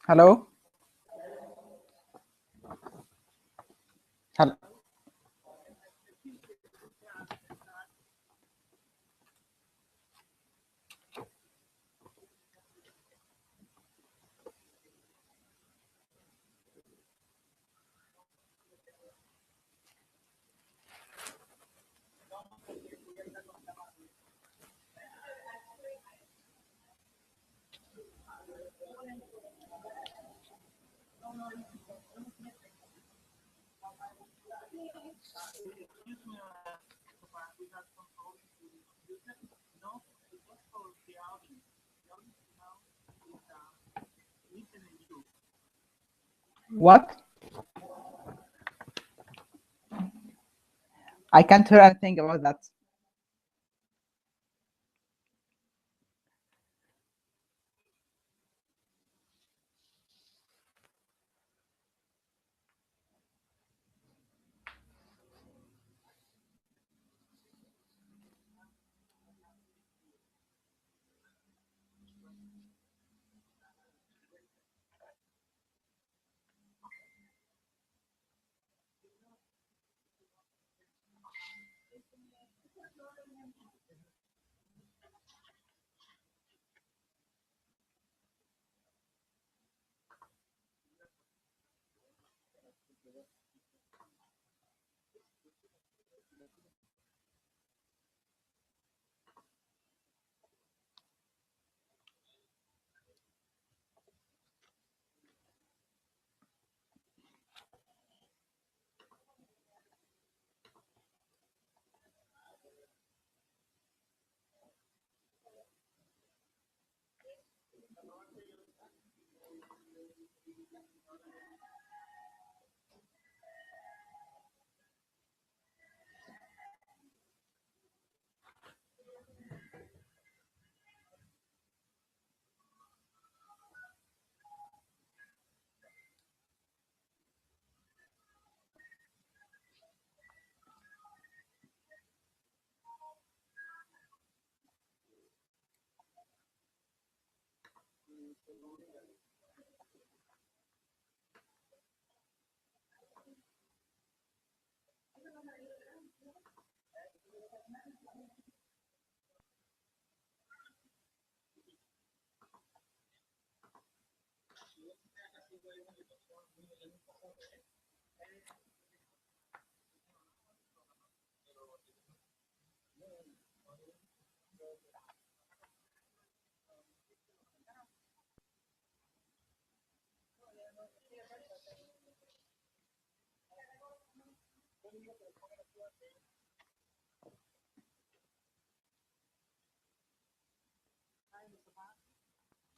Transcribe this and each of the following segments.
Hello. Hello. What? I can't hear anything about that.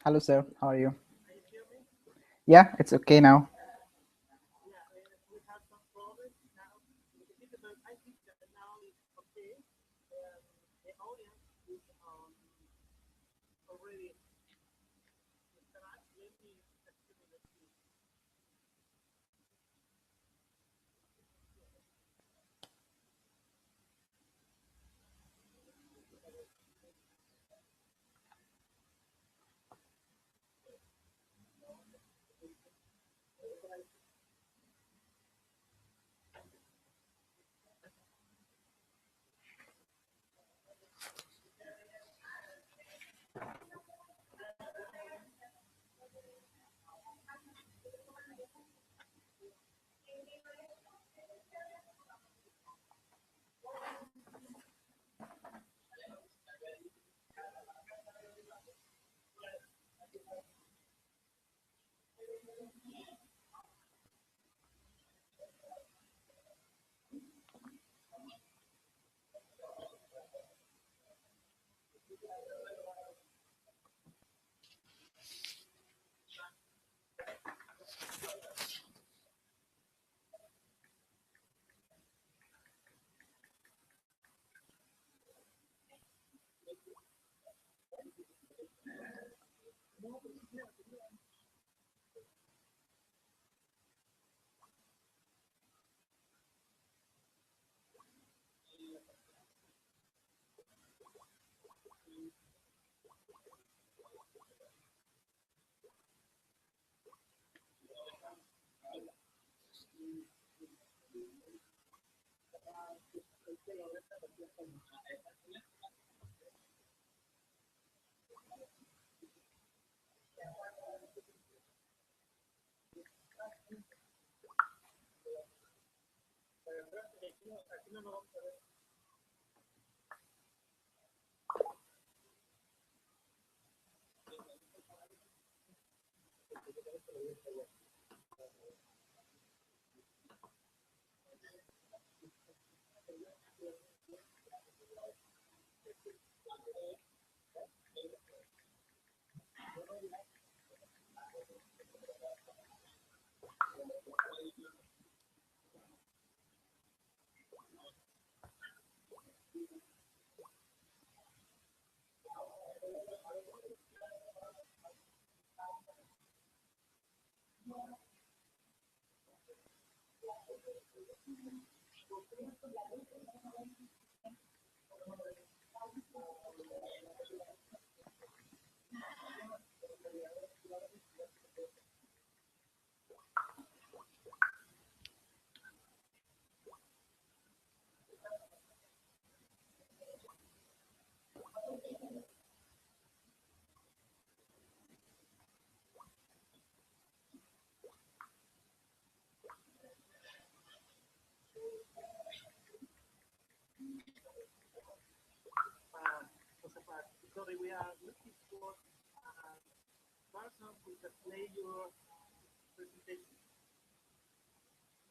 Hello, sir. How are you? Yeah, it's okay now.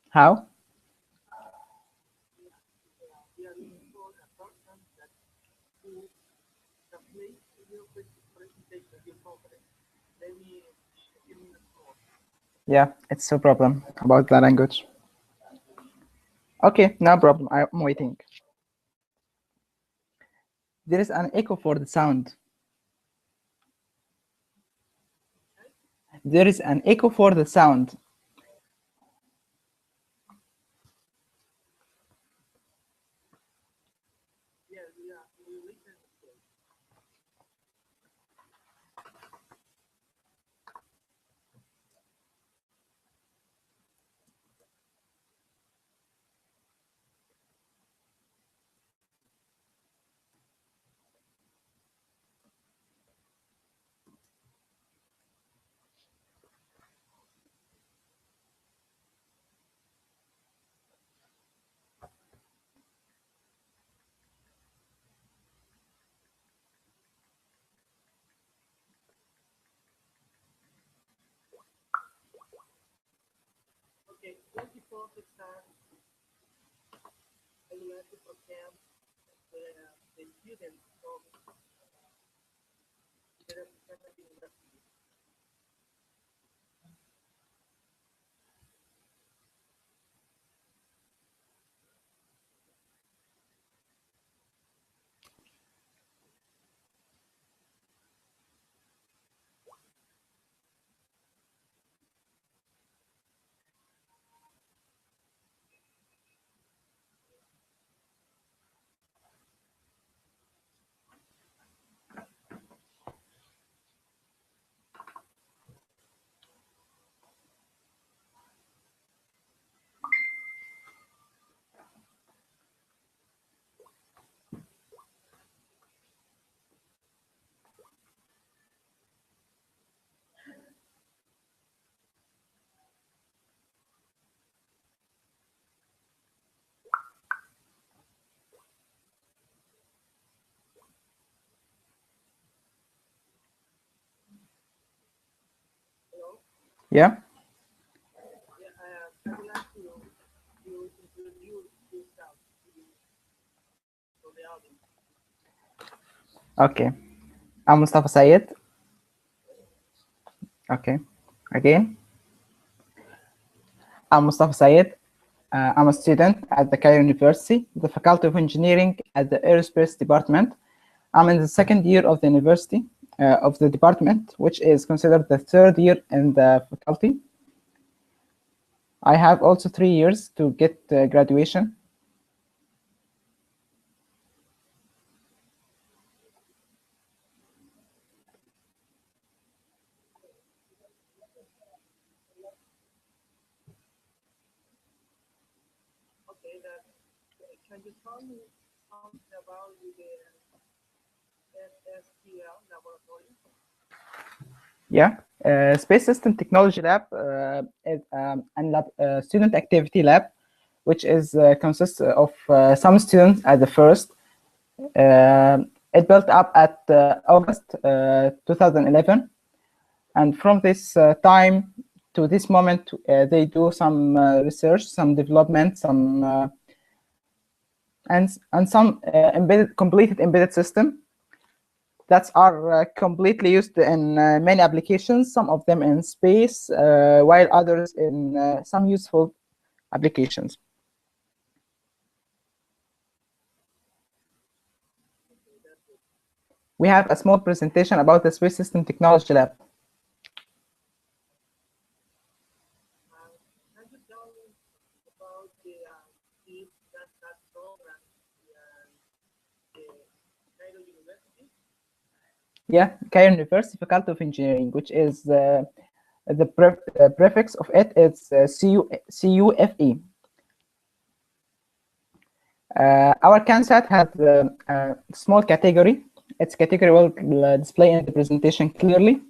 How? Yeah, it's a problem about the language. Okay, no problem. I'm waiting. There is an echo for the sound. There is an echo for the sound. Yeah? Okay. I'm Mustafa Sayed. Okay. Again. I'm Mustafa Sayed. I'm a student at the Cairo University, the Faculty of Engineering at the Aerospace Department. I'm in the second year of the university, of the department, which is considered the third year in the faculty. I have also 3 years to get graduation. Can you tell me something about the SSTL laboratory? Yeah, Space System Technology Lab is a student activity lab, which is consists of some students at the first. It built up at August 2011, and from this time to this moment, they do some research, some development, some and some completed embedded system that are completely used in many applications, some of them in space, while others in some useful applications. We have a small presentation about the Space System Technology Lab. Can you tell me about the CanSat program and the Cairo University? Yeah, Cairo University Faculty of Engineering, which is the prefix of it is CUFE. Our CanSat has a small category. Its category will display in the presentation clearly.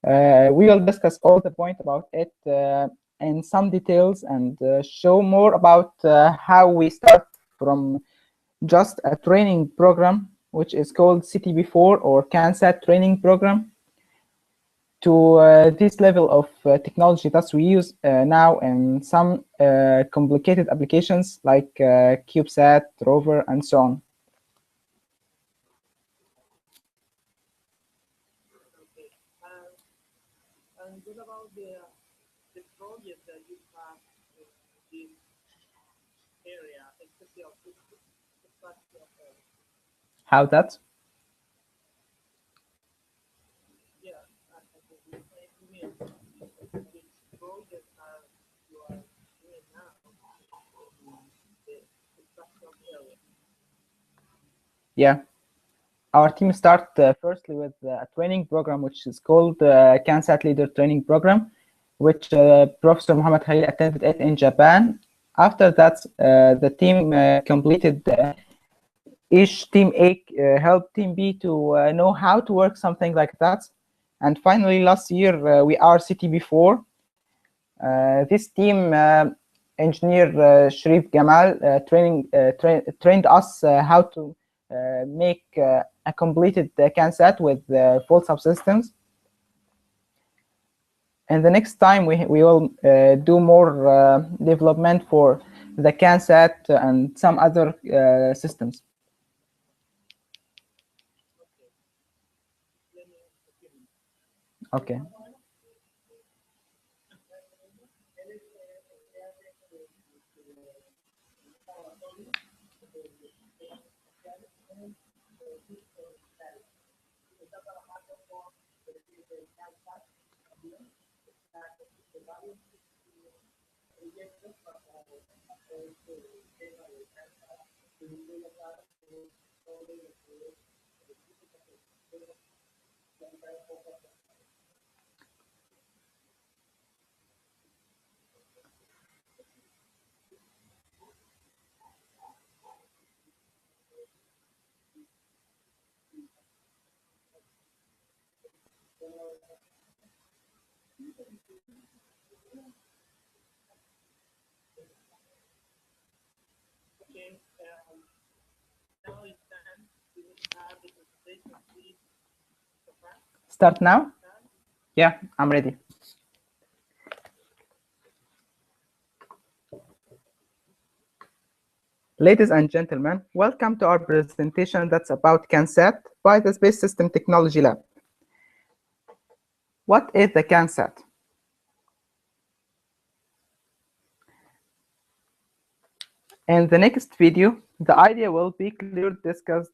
We will discuss all the points about it in some details and show more about how we start from just a training program, which is called CTB4 or CanSat training program, to this level of technology that we use now in some complicated applications like CubeSat, rover, and so on. Okay. And what about the project that you have in this area, especially spatial area? How that? Yeah, I think you mean which project are you are doing now in the spatial area? Yeah. Our team start firstly with a training program which is called CanSat Leader Training Program, which Professor Muhammad Khalil attended it in Japan. After that, the team completed each team A helped team B to know how to work something like that. And finally, last year, we are CTB4. This team, engineer Sharif Gamal, trained us how to make a completed CanSat with full subsystems. And the next time we will do more development for the CanSat and some other systems. Okay. Okay, now it's time to start the presentation, please. Start now? Yeah, I'm ready. Ladies and gentlemen, welcome to our presentation that's about CanSat by the Space System Technology Lab. What is the CanSat? In the next video, the idea will be clearly discussed.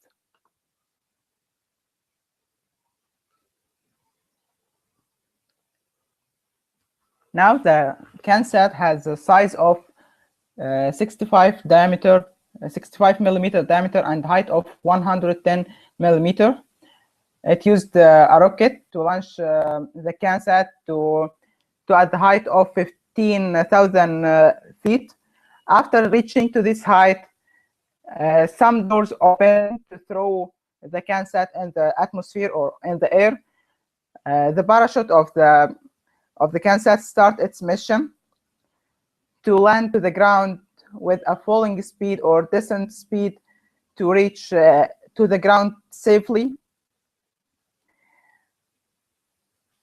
Now the CanSat has a size of 65 millimeter diameter and height of 110 millimeter. It used a rocket to launch the CanSat to at the height of 15,000 feet, After reaching to this height, some doors open to throw the CanSat in the atmosphere or in the air. The parachute of the CanSat start its mission to land to the ground with a falling speed or descent speed to reach to the ground safely.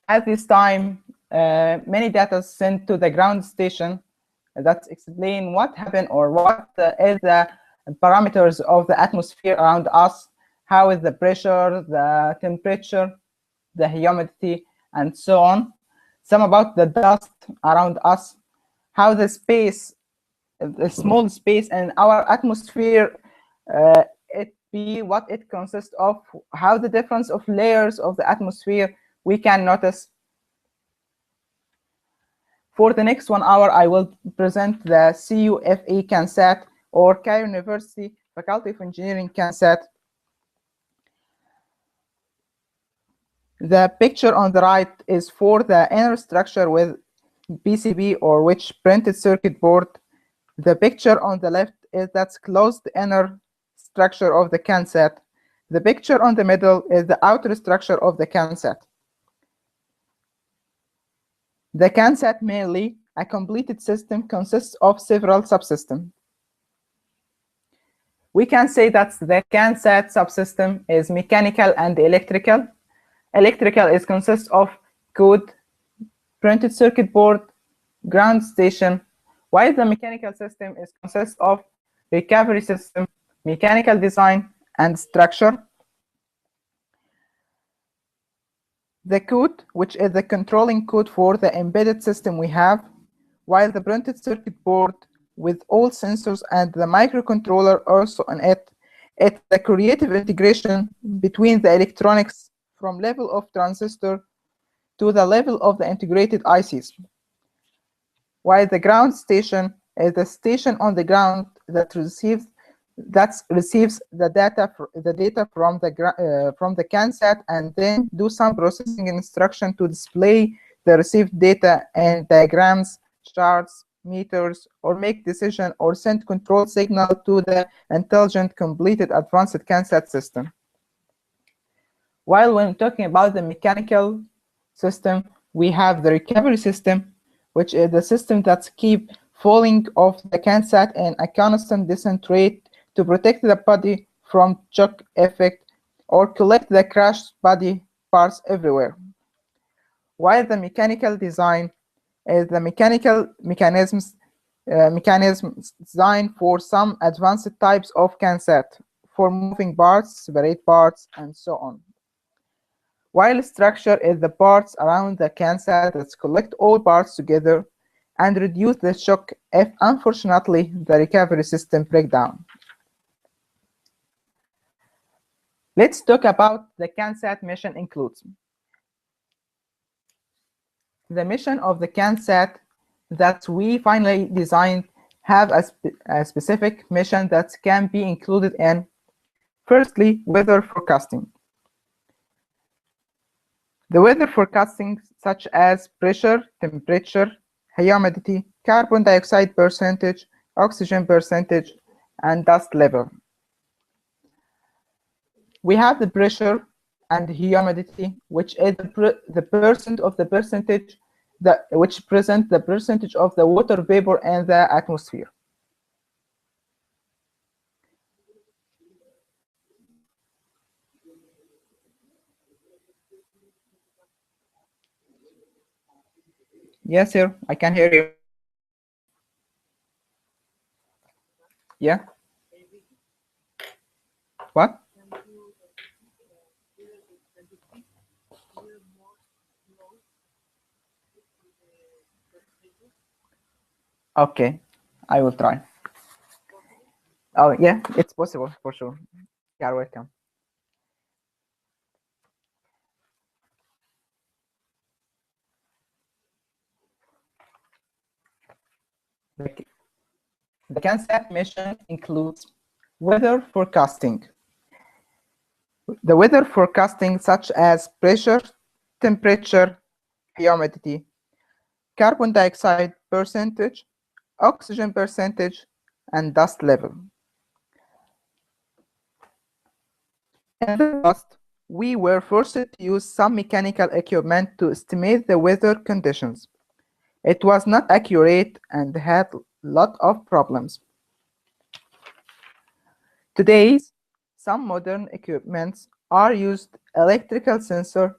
At this time, many data sent to the ground station that explain what happened or what is the parameters of the atmosphere around us, how is the pressure, the temperature, the humidity, and so on. Some about the dust around us, how the space, the small space in our atmosphere, it be what it consists of, how the difference of layers of the atmosphere we can notice. For the next 1 hour, I will present the CUFE CanSat or Cairo University Faculty of Engineering CanSat. The picture on the right is for the inner structure with PCB or which printed circuit board. The picture on the left is that's closed inner structure of the CanSat. The picture on the middle is the outer structure of the CanSat. The CanSat mainly, a completed system, consists of several subsystems. We can say that the CanSat subsystem is mechanical and electrical. Electrical is consists of code, printed circuit board, ground station, while the mechanical system is consists of recovery system, mechanical design, and structure. The code, which is the controlling code for the embedded system we have, while the printed circuit board with all sensors and the microcontroller also on it, it's the creative integration between the electronics from level of transistor to the level of the integrated ICs. While the ground station is the station on the ground that receives the data from the CanSat and then do some processing instruction to display the received data and diagrams, charts, meters, or make decision or send control signal to the intelligent completed advanced CanSat system. While when talking about the mechanical system, we have the recovery system, which is the system that keep falling off the CanSat in a constant descent rate to protect the body from shock effect or collect the crashed body parts everywhere. While the mechanical design is the mechanisms designed for some advanced types of CanSat for moving parts, separate parts, and so on. While structure is the parts around the CanSat that collect all parts together and reduce the shock if unfortunately the recovery system breaks down. Let's talk about the CanSat mission includes. The mission of the CanSat that we finally designed have a specific mission that can be included in, firstly, weather forecasting. The weather forecasting such as pressure, temperature, humidity, carbon dioxide percentage, oxygen percentage, and dust level. We have the pressure and humidity, which is the percent of the percentage which present the percentage of the water vapor in the atmosphere. Yes, sir, I can hear you. Yeah. What? Okay, I will try. Oh, yeah, it's possible for sure. You're welcome. The CanSat mission includes weather forecasting. The weather forecasting such as pressure, temperature, humidity, carbon dioxide percentage, oxygen percentage, and dust level. In the past, we were forced to use some mechanical equipment to estimate the weather conditions. It was not accurate and had a lot of problems. Today, some modern equipments are used. Electrical sensors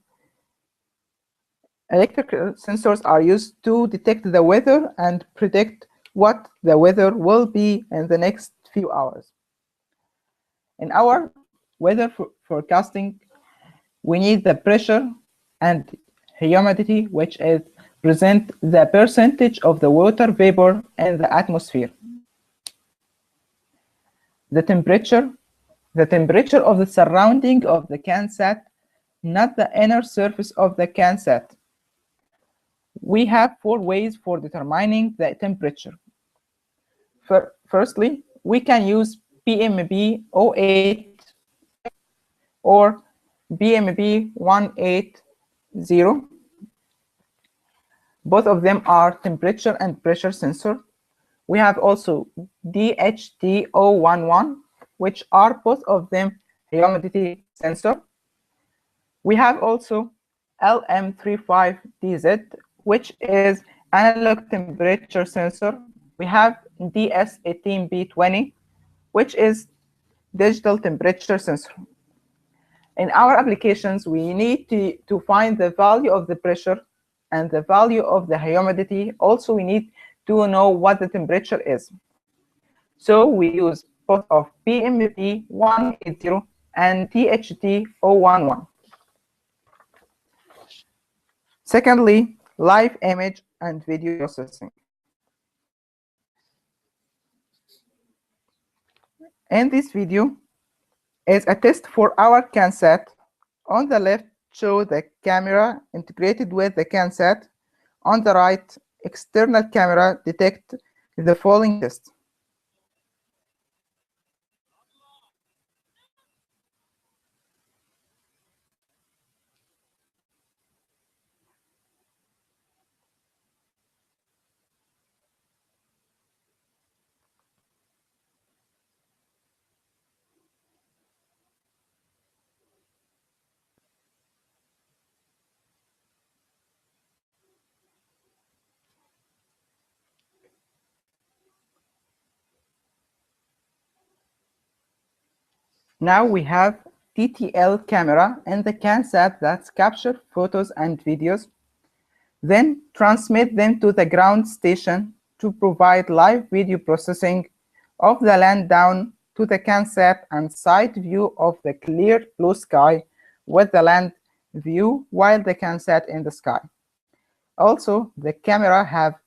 are used to detect the weather and predict what the weather will be in the next few hours. In our weather forecasting, we need the pressure and humidity, which is present the percentage of the water vapor in the atmosphere. The temperature of the surrounding of the CanSat, not the inner surface of the CanSat. We have 4 ways for determining the temperature. Firstly, we can use PMB 08 or PMB 180. Both of them are temperature and pressure sensor. We have also DHT 011, which are both of them humidity sensor. We have also LM35DZ, which is analog temperature sensor. We have DS18B20, which is digital temperature sensor. In our applications, we need to find the value of the pressure and the value of the humidity. Also, we need to know what the temperature is. So we use both of PMB 180 and DHT 011. Secondly, live image and video processing. In this video is a test for our CanSat. On the left, show the camera integrated with the CanSat. On the right, external camera detect the following test. Now we have TTL camera in the CanSat that capture photos and videos, then transmit them to the ground station to provide live video processing of the land down to the CanSat and side view of the clear blue sky with the land view while the CanSat in the sky. Also, the camera have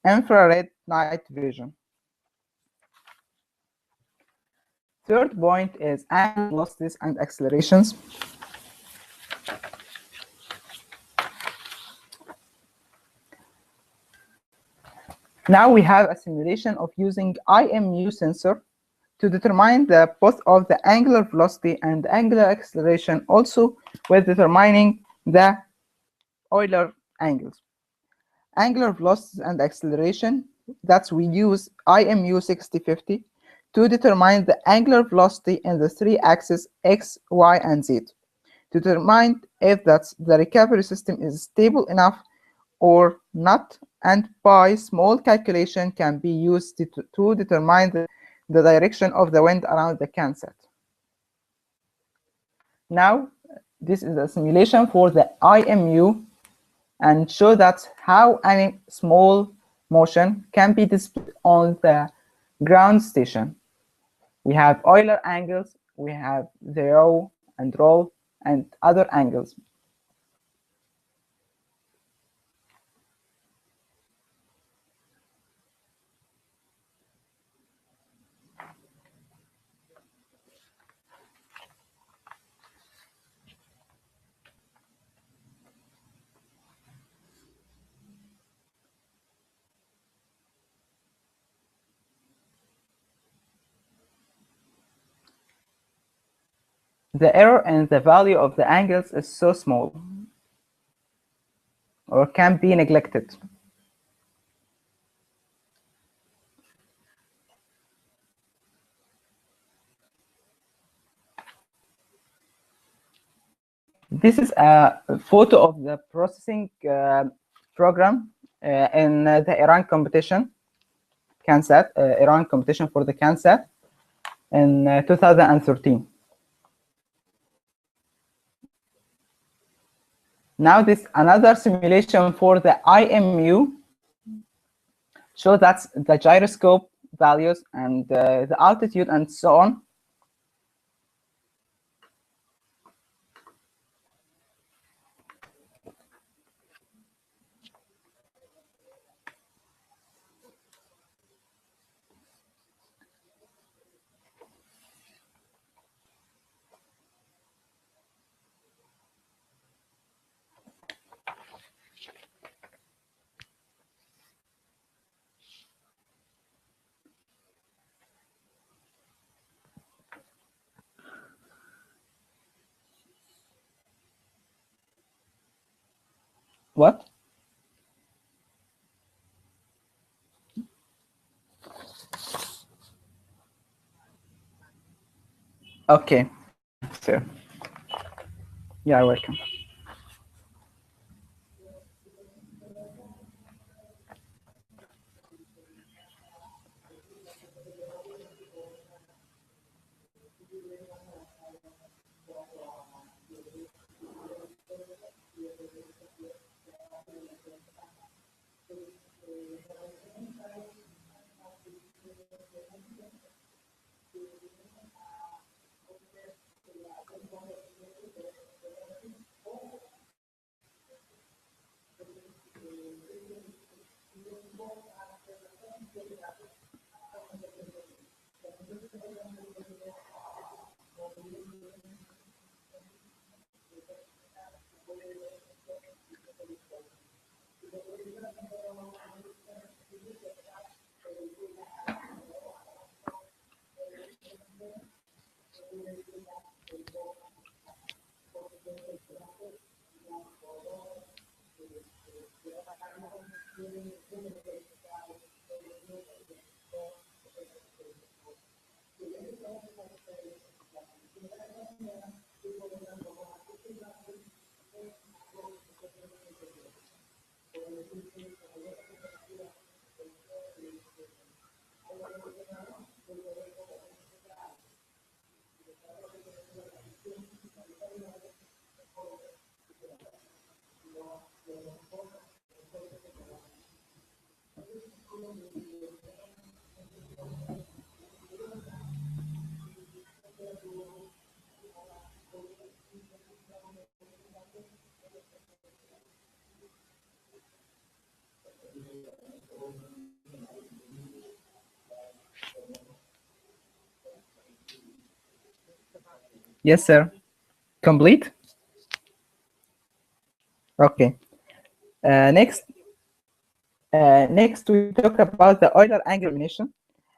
infrared night vision. Third point is angle velocities and accelerations. Now we have a simulation of using IMU sensor to determine the both of the angular velocity and angular acceleration, also with determining the Euler angles. Angular velocities and acceleration, that we use IMU 6050 to determine the angular velocity in the 3 axes x, y, and z, to determine if the recovery system is stable enough or not, and by small calculation can be used to determine the direction of the wind around the CanSat. Now, this is a simulation for the IMU and show that how any small motion can be displayed on the ground station. We have Euler angles, we have the row and roll, and other angles. The error in the value of the angles is so small or can be neglected. This is a photo of the processing program in the Iran competition, CanSat, Iran competition for the CanSat in 2013. Now this another simulation for the IMU. So that's the gyroscope values and the altitude and so on. What? Okay, sir. Yeah, welcome. Yes, sir. Complete? Okay. Next, we talk about the Euler angular elimination.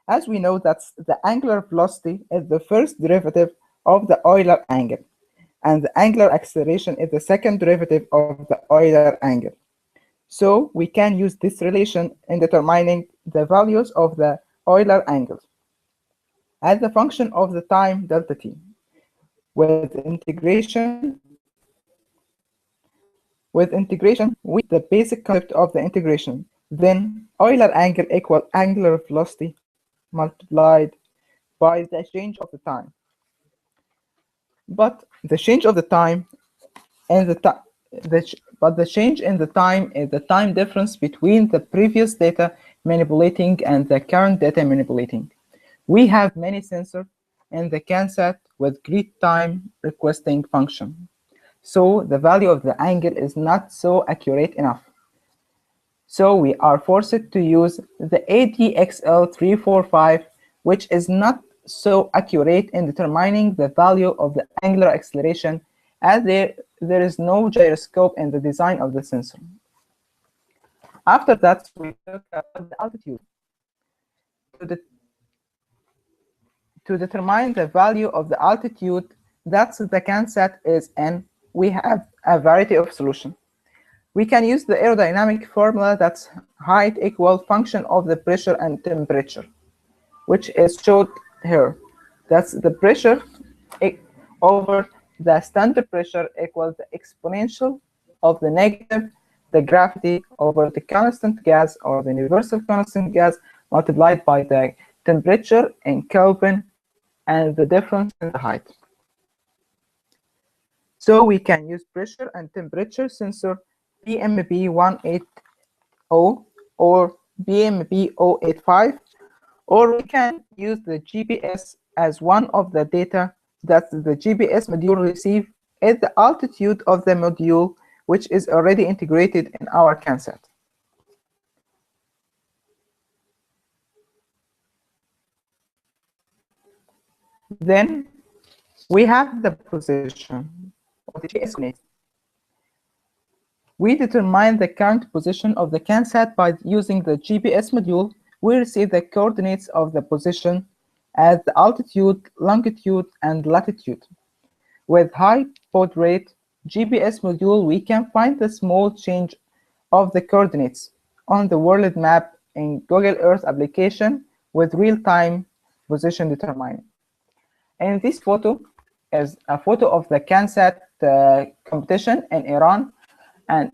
As we know, that's the angular velocity is the first derivative of the Euler angle, and the angular acceleration is the second derivative of the Euler angle. So we can use this relation in determining the values of the Euler angles as a function of the time delta t. With integration, we the basic concept of the integration. Then Euler angle equal angular velocity multiplied by the change of the time. But the change of the time and the change in the time is the time difference between the previous data manipulating and the current data manipulating. We have many sensors in the CanSat with great time requesting function. So the value of the angle is not so accurate enough. So we are forced to use the ADXL345, which is not so accurate in determining the value of the angular acceleration, as there is no gyroscope in the design of the sensor. After that, we talk about the altitude. To determine the value of the altitude that the CanSat is in, we have a variety of solutions. We can use the aerodynamic formula that's height equal function of the pressure and temperature, which is showed here. That's the pressure over the standard pressure equals the exponential of the negative the gravity over the constant gas or the universal constant gas multiplied by the temperature in Kelvin and the difference in the height. So we can use pressure and temperature sensor BMP180 or BMP085, or we can use the GPS as one of the data that the GPS module receives at the altitude of the module, which is already integrated in our CanSat. Then we have the position of the GPS coordinates. We determine the current position of the CanSat by using the GPS module. We receive the coordinates of the position as the altitude, longitude, and latitude. With high baud rate GPS module, we can find the small change of the coordinates on the world map in Google Earth application with real-time position determining. And this photo is a photo of the CanSat competition in Iran, and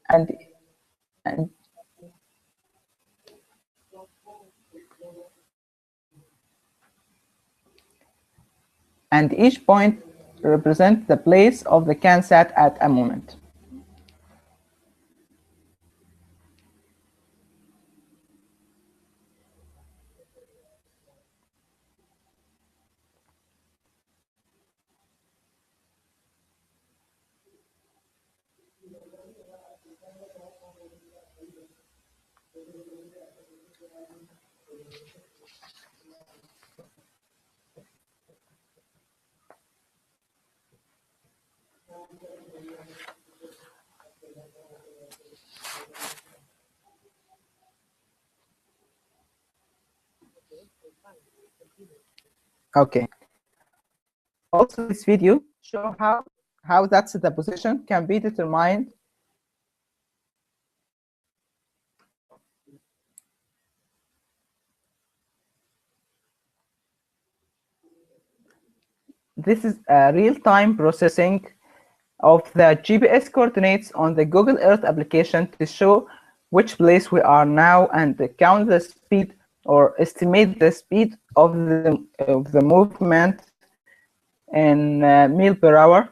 and and each point represents the place of the CanSat at a moment. Okay. Also, this video show how that's the position can be determined. This is a real-time processing of the GPS coordinates on the Google Earth application to show which place we are now and count the speed or estimate the speed of the movement in mile per hour.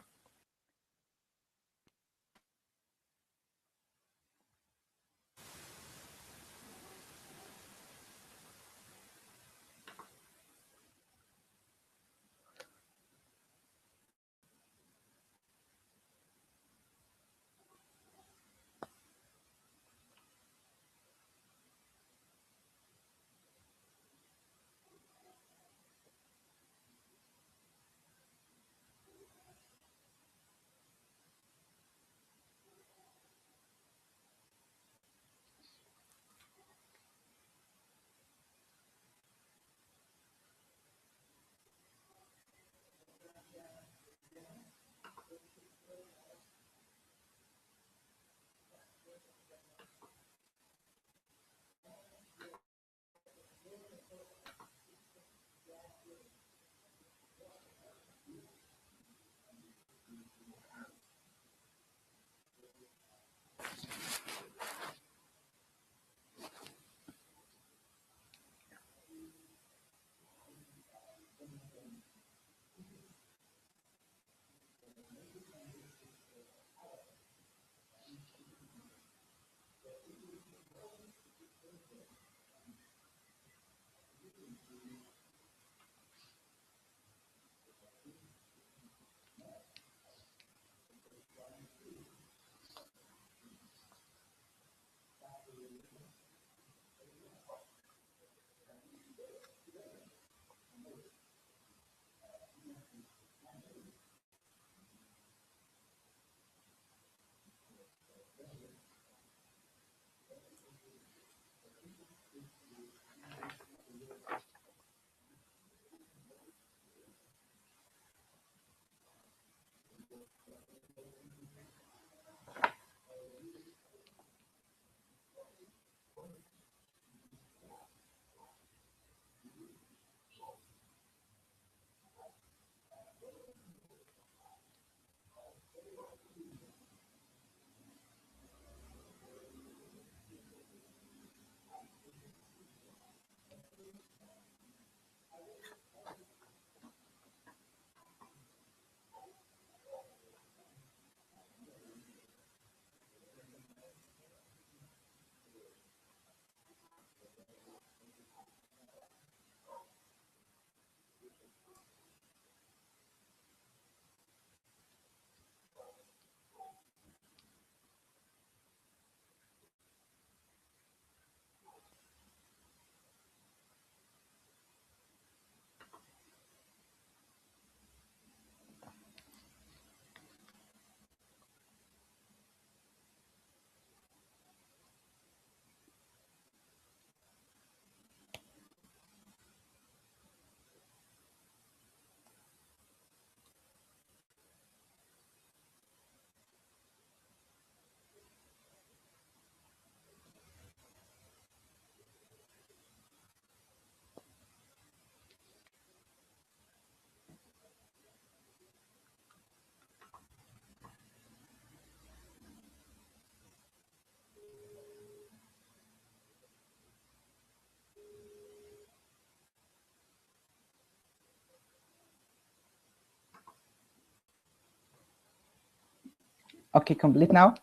Okay, complete now?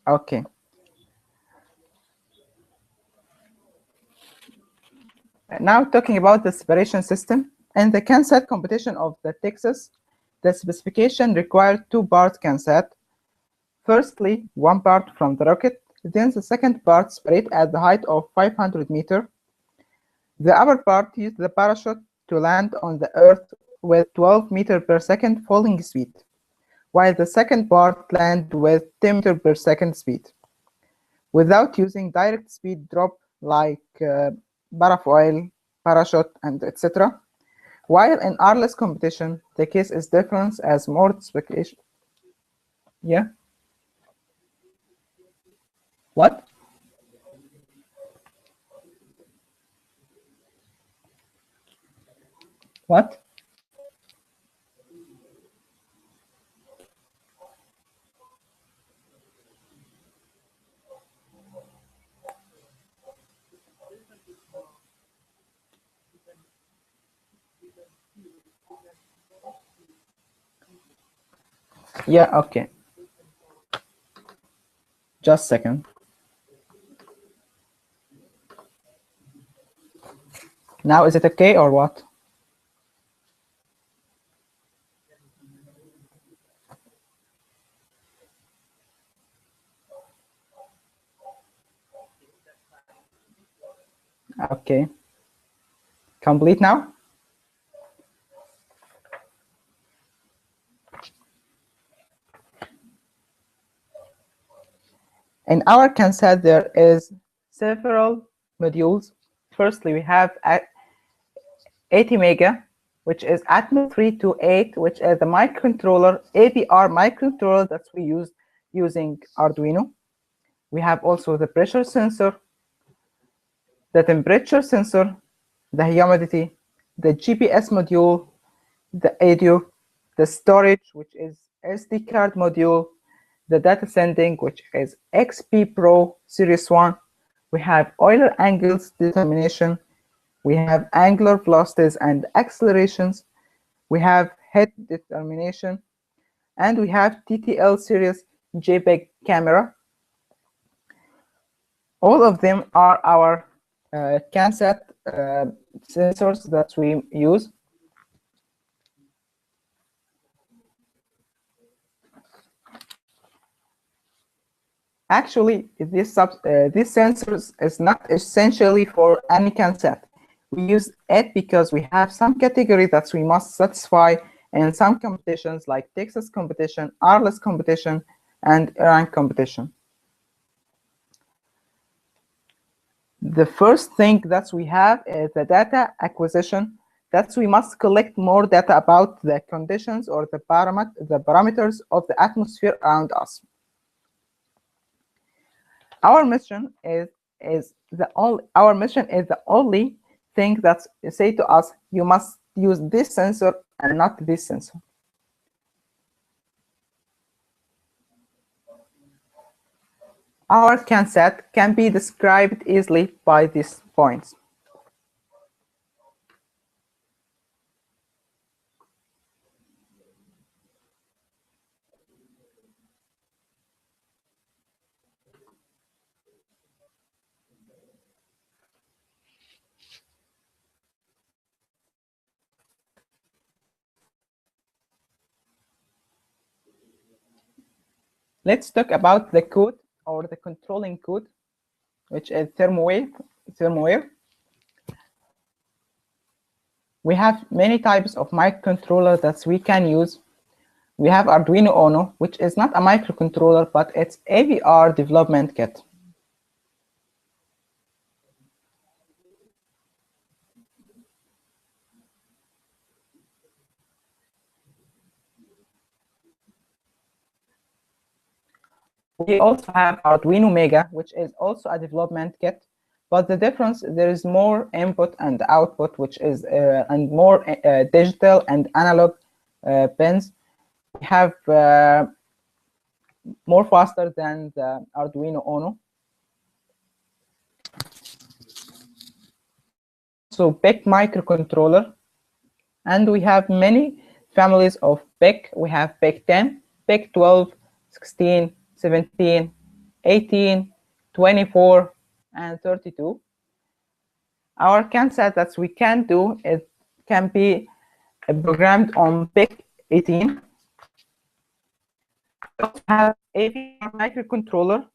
Okay. Now talking about the separation system. In the CanSat competition of the Texas, the specification required 2 parts CanSat. Firstly, 1 part from the rocket, then the second part separate at the height of 500 meters. The upper part used the parachute to land on the Earth with 12 meters per second falling speed, while the second part landed with 10 meters per second speed, without using direct speed drop like parafoil, parachute, and etc. While in RLS competition, the case is different as more specification. Yeah. What? What? Yeah, okay. Just a second. Now is it okay or what? Okay. Complete now? In our CanSat, there is several modules. Firstly, we have 80 mega, which is Atmos 328, which is the microcontroller, AVR microcontroller that we use using Arduino. We have also the pressure sensor, the temperature sensor, the humidity, the GPS module, the audio, the storage, which is SD card module, the data sending, which is XP Pro Series 1. We have Euler angles determination. We have angular velocities and accelerations. We have head determination. And we have TTL series JPEG camera. All of them are our CanSat sensors that we use. Actually, this sensors is not essentially for any CanSat. We use it because we have some category that we must satisfy in some competitions like Texas competition, RLS competition, and Iran competition. The first thing that we have is the data acquisition. That we must collect more data about the conditions or the parameters of the atmosphere around us. Our mission is the only thing that say to us you must use this sensor and not this sensor. Our CanSat can be described easily by these points. Let's talk about the code or the controlling code, which is firmware. We have many types of microcontrollers that we can use. We have Arduino Uno, which is not a microcontroller, but it's AVR development kit. We also have Arduino Mega, which is also a development kit, but the difference, there is more input and output, which is and more digital and analog pins. We have more faster than the Arduino Uno. So big microcontroller, and we have many families of PIC. We have PIC 10, PIC 12, 16, 17, 18, 24, and 32. Our CanSat that we can do, it can be programmed on PIC 18. We also have AVR microcontroller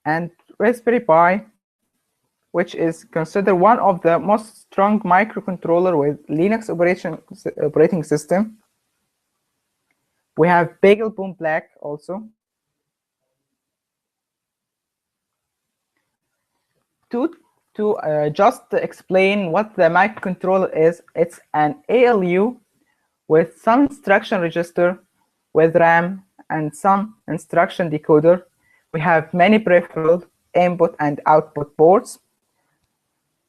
and Raspberry Pi, which is considered one of the most strong microcontroller with Linux operating system. We have Bagel Boom Black also. To just explain what the microcontroller is, it's an ALU with some instruction register, with RAM, and some instruction decoder. We have many peripheral input and output ports.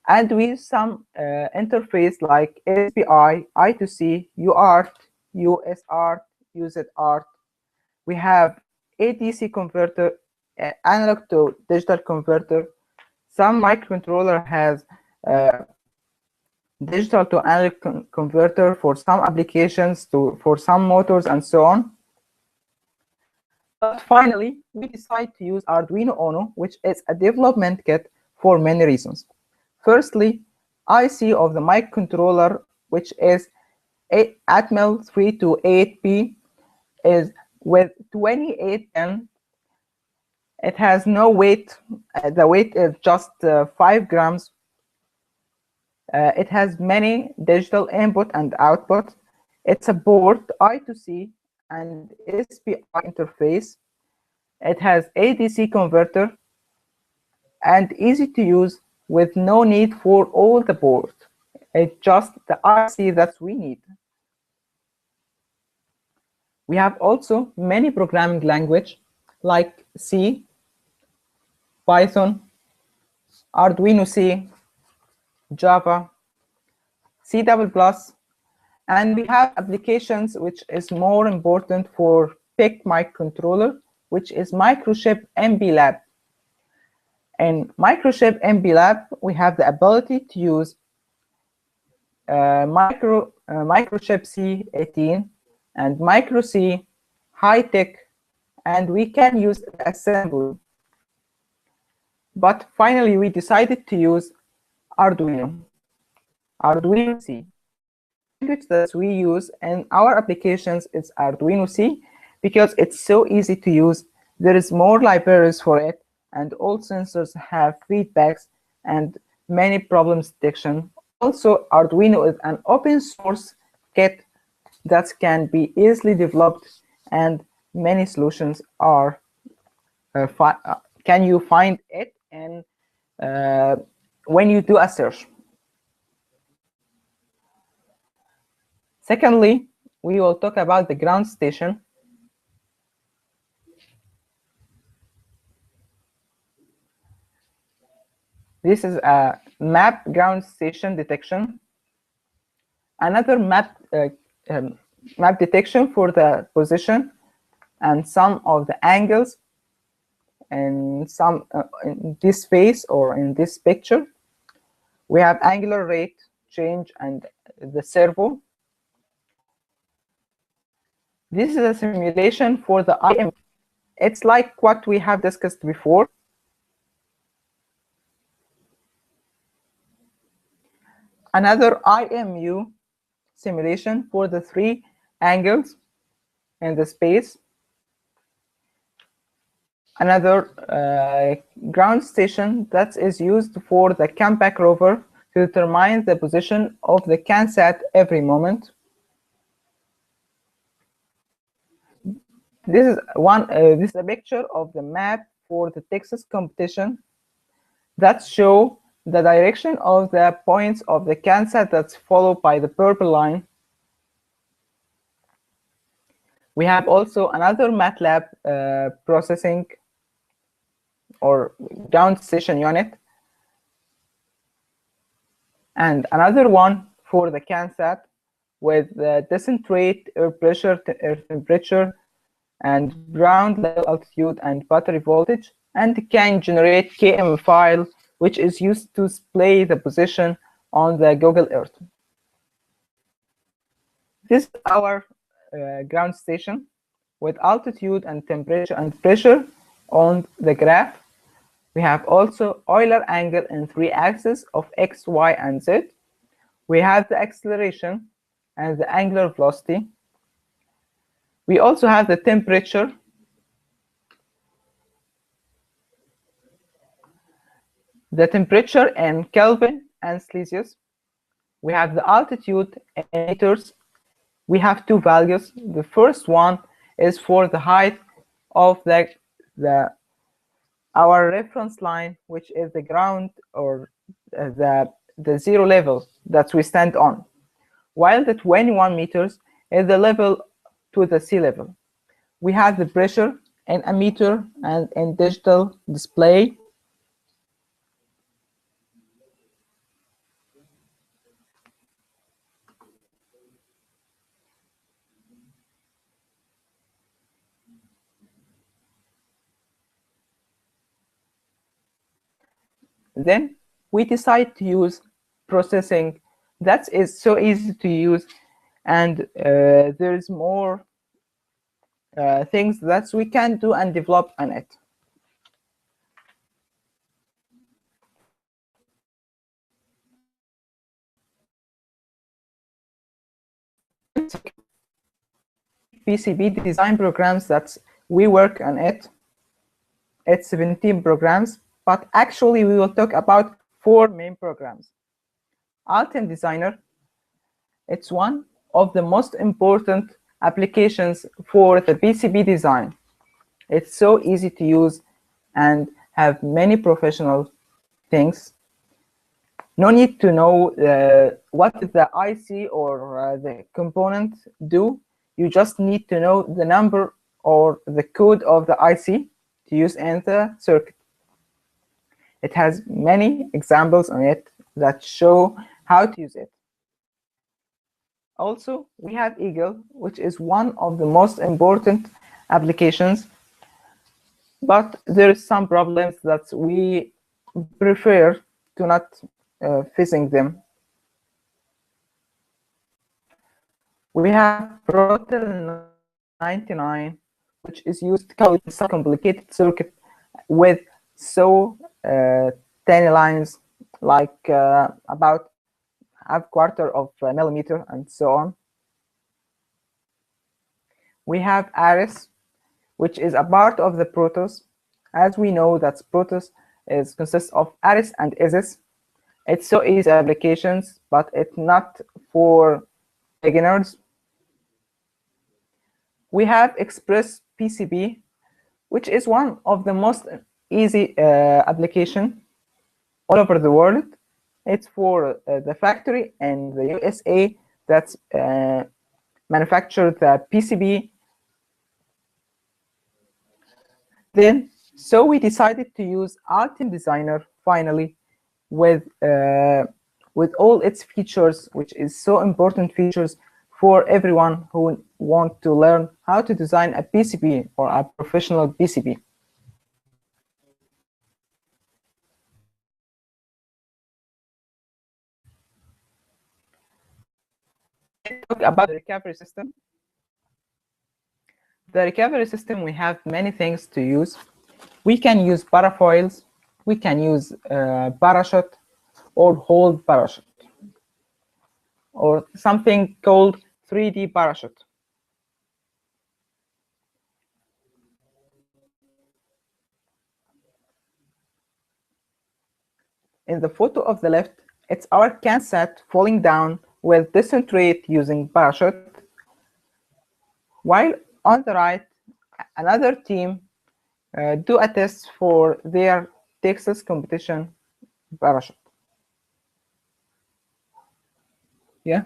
And we use some interface like SPI, I2C, UART, USART, UZART. We have ADC converter, analog to digital converter. Some microcontroller has digital to analog converter for some applications, for some motors, and so on. But finally, we decide to use Arduino Uno, which is a development kit for many reasons. Firstly, IC of the microcontroller, which is Atmel 328P, is with 28 pin. It has no weight. The weight is just 5 grams. It has many digital input and output. It's a board I2C and SPI interface. It has ADC converter and easy to use with no need for all the board. It's just the IC that we need. We have also many programming language like C, Python, Arduino C, Java, C++, and we have applications which is more important for PIC microcontroller, which is Microchip MB-Lab. In Microchip MB-Lab, we have the ability to use Microchip C18 and Micro C, high-tech, and we can use the assembly. But finally, we decided to use Arduino C. The language that we use in our applications is Arduino C because it's so easy to use. There is more libraries for it, and all sensors have feedbacks and many problems detection. Also, Arduino is an open source kit that can be easily developed, and many solutions are can you find it in when you do a search. Secondly, we will talk about the ground station. This is a map ground station detection. Another map detection for the position and some of the angles and some in this face or in this picture. We have angular rate change and the servo. This is a simulation for the IM. It's like what we have discussed before. Another IMU simulation for the 3 angles in the space. Another ground station that is used for the Campac rover to determine the position of the CanSat every moment. This is this is a picture of the map for the Texas competition that show the direction of the points of the CanSat that's followed by the purple line. We have also another MATLAB processing or ground station unit, and another one for the CanSat with the descent rate, air pressure, air temperature, and ground level altitude and battery voltage, and can generate KM file, which is used to display the position on the Google Earth. This is our ground station with altitude and temperature and pressure on the graph. We have also Euler angle in 3 axes of x, y, and z. We have the acceleration and the angular velocity. We also have the temperature. The temperature in Kelvin and Celsius. We have the altitude in meters. We have 2 values. The first one is for the height of our reference line, which is the ground or the zero level that we stand on, while the 21 meters is the level to the sea level. We have the pressure in a meter and in digital display. Then we decide to use processing that is so easy to use, and there's more things that we can do and develop on it. PCB design programs that we work on it. It's 17 programs, but actually we will talk about 4 main programs. Alten Designer, it's one of the most important applications for the PCB design. It's so easy to use and have many professional things. No need to know what the IC or the component do. You just need to know the number or the code of the IC to use in the circuit. It has many examples on it that show how to use it. Also, we have Eagle, which is one of the most important applications, but there is some problems that we prefer to not facing them. We have Protel 99, which is used to calculate some complicated circuit with so tiny lines, like about half quarter of a millimeter and so on. We have Aris, which is a part of the Protos. As we know that Protos consists of Aris and Isis. It's so easy applications, but it's not for beginners. We have Express PCB, which is one of the most easy application all over the world. It's for the factory in the USA that manufacture the PCB. Then, so we decided to use Alten Designer finally with all its features, which is so important features for everyone who want to learn how to design a PCB or a professional PCB. Let's talk about the recovery system. The recovery system, we have many things to use. We can use parafoils, we can use parachute or hold parachute, or something called 3D parachute. In the photo of the left, it's our CanSat falling down with descent rate using parachute, while on the right, another team do a test for their Texas competition parachute. Yeah.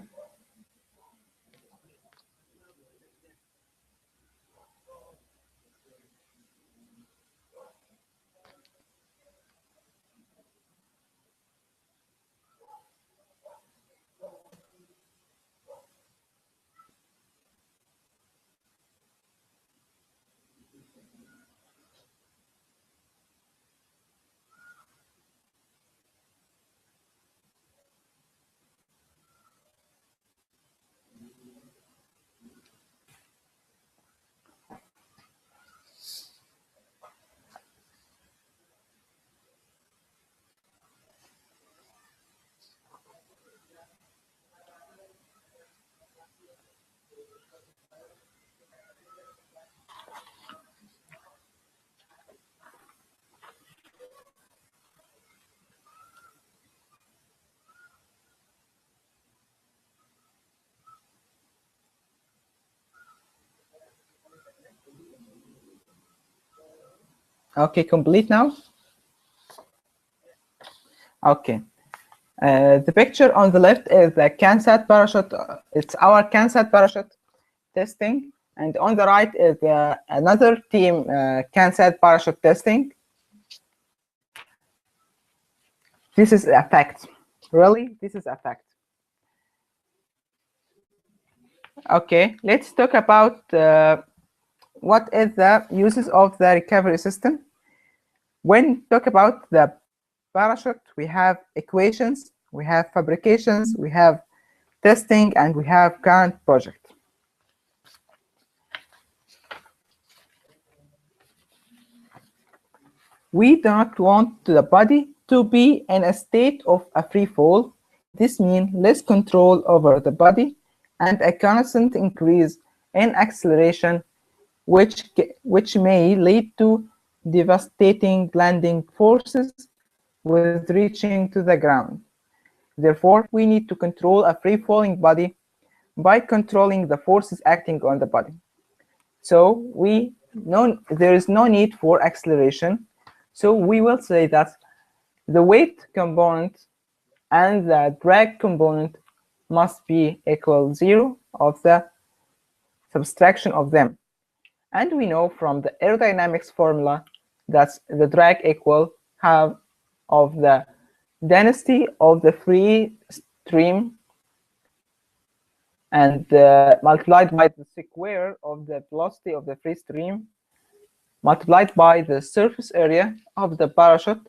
Okay, complete now? Okay. The picture on the left is the CanSat parachute. It's our CanSat parachute testing. And on the right is another team CanSat parachute testing. This is a fact. Really, this is a fact. Okay, let's talk about what is the uses of the recovery system. When we talk about the parachute, we have equations, we have fabrications, we have testing, and we have current project. We do not want the body to be in a state of a free fall. This means less control over the body and a constant increase in acceleration, which may lead to devastating landing forces with reaching to the ground. Therefore, we need to control a free-falling body by controlling the forces acting on the body. So there is no need for acceleration. So we will say that the weight component and the drag component must be equal 0 of the subtraction of them. And we know from the aerodynamics formula that the drag equal half of the density of the free stream and multiplied by the square of the velocity of the free stream multiplied by the surface area of the parachute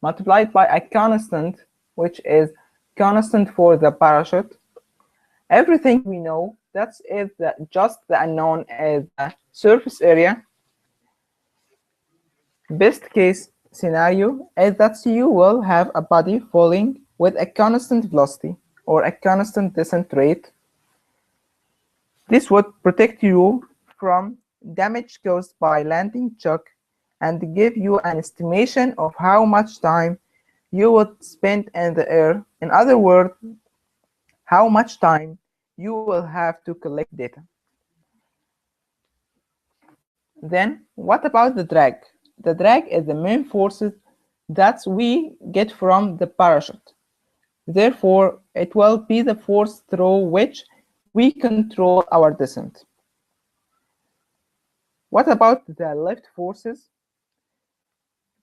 multiplied by a constant, which is constant for the parachute. Everything we know, that is just the unknown is the surface area. Best case scenario is that you will have a body falling with a constant velocity or a constant descent rate. This would protect you from damage caused by landing shock and give you an estimation of how much time you would spend in the air. In other words, how much time you will have to collect data. Then, what about the drag? The drag is the main forces that we get from the parachute. Therefore, it will be the force through which we control our descent. What about the lift forces?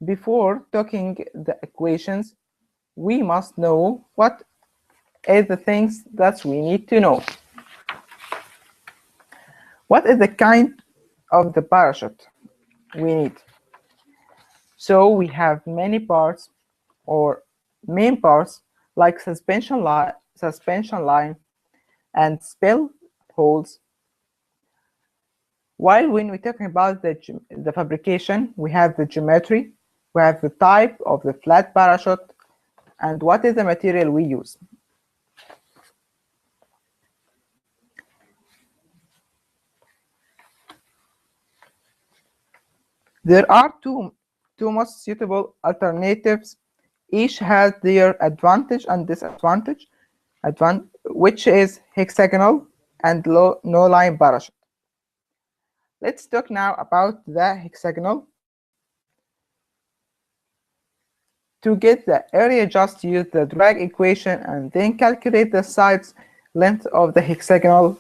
Before talking the equations, we must know what is the things that we need to know. What is the kind of the parachute we need? So we have many parts or main parts like suspension line and spill holes. While when we're talking about the fabrication, we have the geometry, we have the type of the flat parachute, and what is the material we use. There are two most suitable alternatives. Each has their advantage and disadvantage, which is hexagonal and no-line parachute. Let's talk now about the hexagonal. To get the area, just use the drag equation and then calculate the sides length of the hexagonal